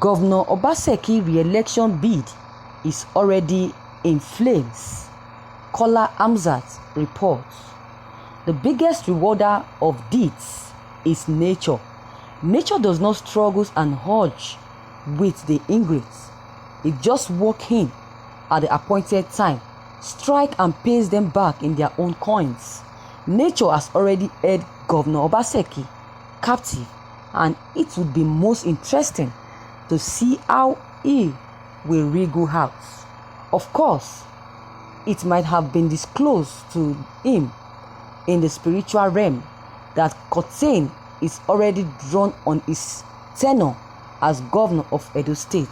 Governor Obaseki's re-election bid is already in flames. Kola Hamzat reports. The biggest rewarder of deeds is nature. Nature does not struggle and urge with the ingrates. It just walks in at the appointed time, strike and pays them back in their own coins. Nature has already held Governor Obaseki captive, and it would be most interesting to see how he will wriggle out. Of course, it might have been disclosed to him in the spiritual realm that curtain is already drawn on his tenure as governor of Edo State.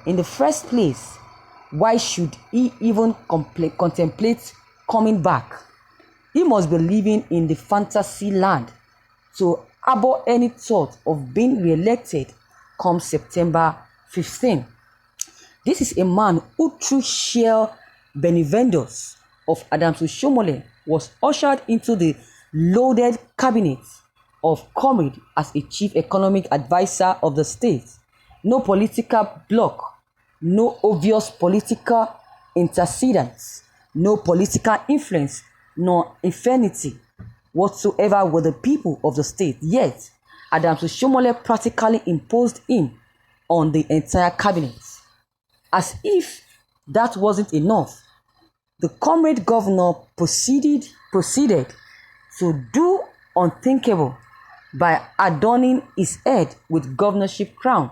In the first place, why should he even contemplate coming back? He must be living in the fantasy land to harbor any thought of being re-elected come September 15. This is a man who, through sheer benevolence of Adams Oshiomhole, was ushered into the loaded cabinet of Comrade as a chief economic advisor of the state. No political bloc, no obvious political antecedents, no political influence, nor affinity whatsoever with the people of the state. Yet, Adams Oshiomhole practically imposed him on the entire cabinet. As if that wasn't enough, the comrade governor proceeded to do unthinkable by adorning his head with governorship crown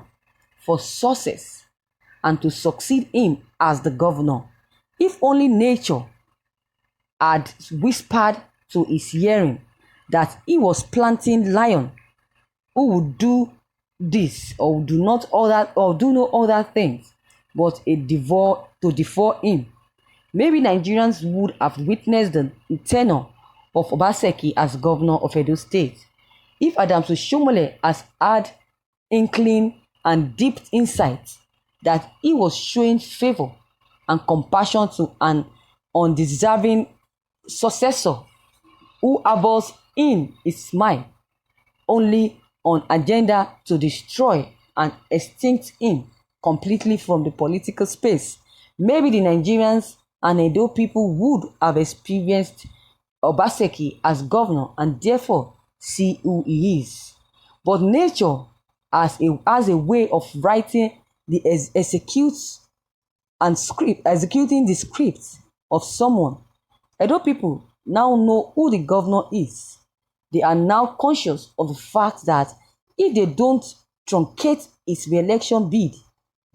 for success and to succeed him as the governor. If only nature had whispered to his hearing that he was planting lion who would do this or do not other or do no other things but to devour him, maybe Nigerians would have witnessed the tenure of Obaseki as governor of Edo State. If Adams Oshiomhole has had inkling and deep insight that he was showing favor and compassion to an undeserving successor who harbors in his mind only on agenda to destroy and extinct him completely from the political space, maybe the Nigerians and Edo people would have experienced Obaseki as governor and therefore see who he is. But nature has a way of writing the executing the script of someone. Edo people now know who the governor is. They are now conscious of the fact that if they don't truncate his re-election bid,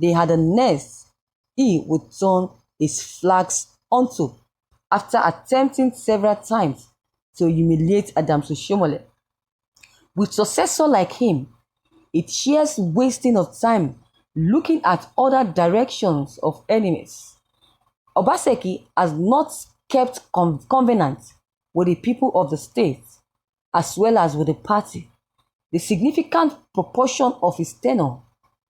they had a nest he would turn his flags onto after attempting several times to humiliate Adams Oshiomhole. With successor like him, it shares wasting of time looking at other directions of enemies. Obaseki has not kept covenant with the people of the state as well as with the party. The significant proportion of his tenure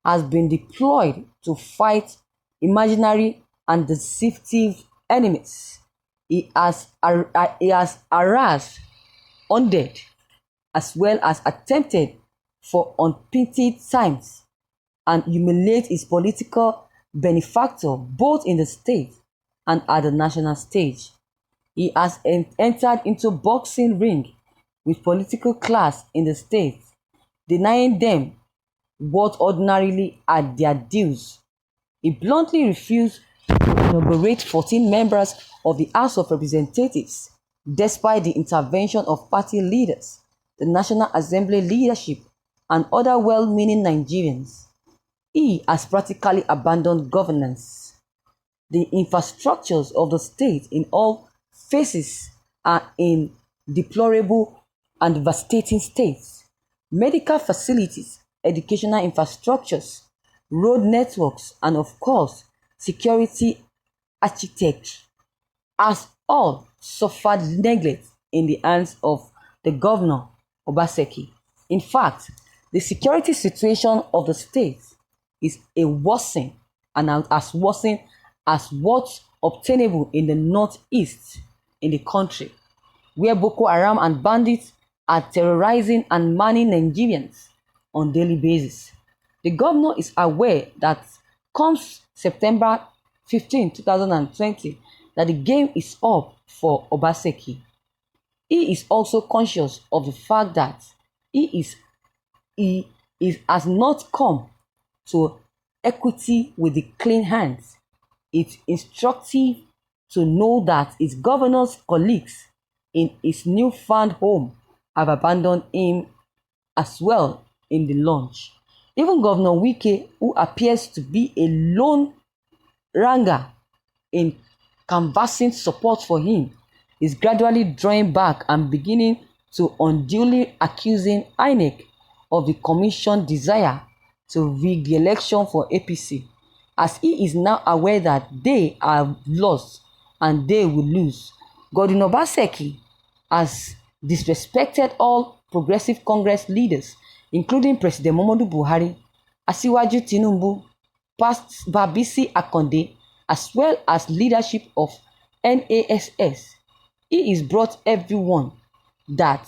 has been deployed to fight imaginary and deceptive enemies. He has harassed undead as well as attempted for unpitied times and humiliate his political benefactor both in the state and at the national stage. He has entered into boxing ring with political class in the state, denying them what ordinarily are their dues. He bluntly refused to inaugurate 14 members of the House of Representatives, despite the intervention of party leaders, the National Assembly leadership, and other well-meaning Nigerians. He has practically abandoned governance. The infrastructures of the state in all phases are in deplorable and devastating states. Medical facilities, educational infrastructures, road networks, and of course, security architecture has all suffered neglect in the hands of the governor, Obaseki. In fact, the security situation of the state is a worsening and as worsening as what's obtainable in the northeast in the country, where Boko Haram and bandits are terrorizing and manning Nigerians on a daily basis. The governor is aware that comes September 15, 2020, that the game is up for Obaseki. He is also conscious of the fact that he has not come to equity with the clean hands. It's instructive to know that his governor's colleagues in his newfound home have abandoned him as well in the launch. Even Governor Wike, who appears to be a lone ranger in canvassing support for him, is gradually drawing back and beginning to unduly accusing INEC of the commission's desire to rig the election for APC, as he is now aware that they are lost and they will lose. Godwin Obaseki has disrespected all Progressive Congress leaders, including President Muhammadu Buhari, Asiwaju Tinubu, past Babisi Akonde, as well as leadership of NASS. He is brought everyone that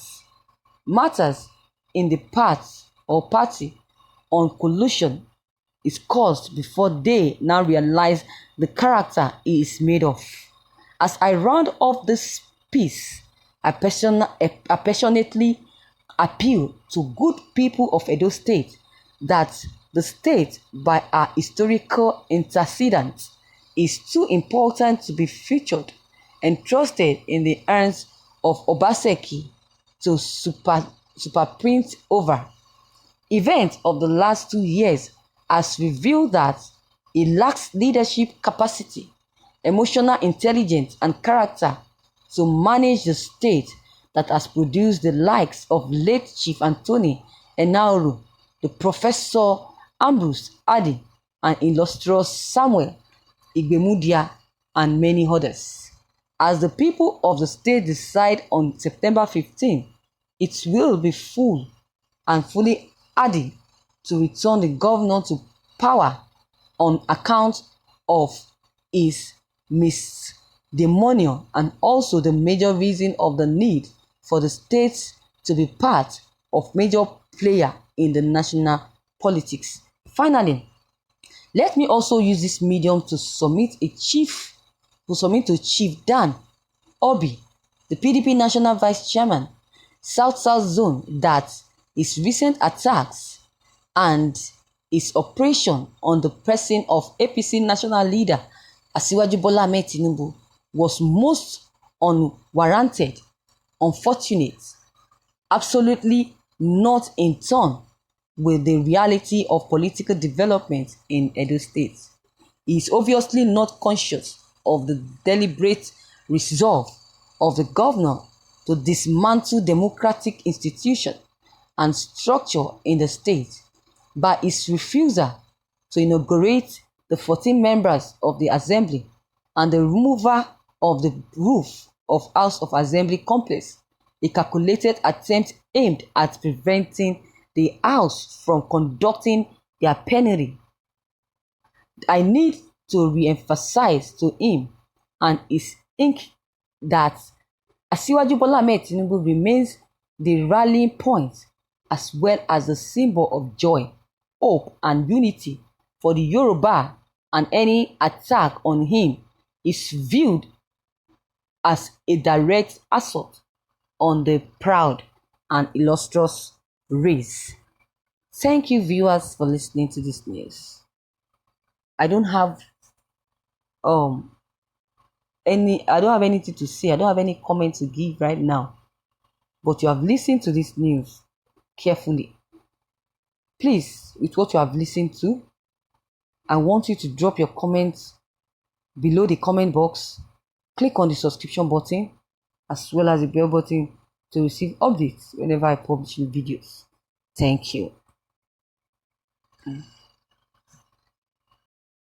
matters in the party on collusion is caused before they now realize the character he is made of. As I round off this piece, I passionately appeal to good people of Edo State that the state, by our historical antecedents, is too important to be featured and trusted in the hands of Obaseki to superprint over. Events of the last 2 years has revealed that he lacks leadership capacity, emotional intelligence, and character to manage the state that has produced the likes of late Chief Anthony Enauru, the Professor Ambrose Adi, and illustrious Samuel Igbemudia, and many others. As the people of the state decide on September 15, it will be full and fully Adi to return the governor to power on account of his misdemeanor, and also the major reason of the need for the state to be part of major player in the national politics. Finally, let me also use this medium to submit to Chief Dan Obi, the PDP National Vice Chairman, South-South Zone, that his recent attacks and his operation on the person of APC national leader Asiwaju Bola Ahmed Tinubu was most unwarranted, unfortunate, absolutely not in tune with the reality of political development in Edo State. He is obviously not conscious of the deliberate resolve of the governor to dismantle democratic institutions and structure in the state by his refusal to inaugurate the 14 members of the assembly and the removal of the roof of House of Assembly complex, a calculated attempt aimed at preventing the House from conducting their plenary. I need to re-emphasize to him and his ink that Asiwaju Bola Ahmed Tinubu remains the rallying point as well as the symbol of joy, hope, and unity for the Yoruba, and any attack on him is viewed as a direct assault on the proud and illustrious race. Thank you, viewers, for listening to this news. I don't have anything to say. I don't have any comment to give right now. But you have listened to this news carefully. Please, with what you have listened to, I want you to drop your comments below the comment box. Click on the subscription button as well as the bell button to receive updates whenever I publish new videos. Thank you.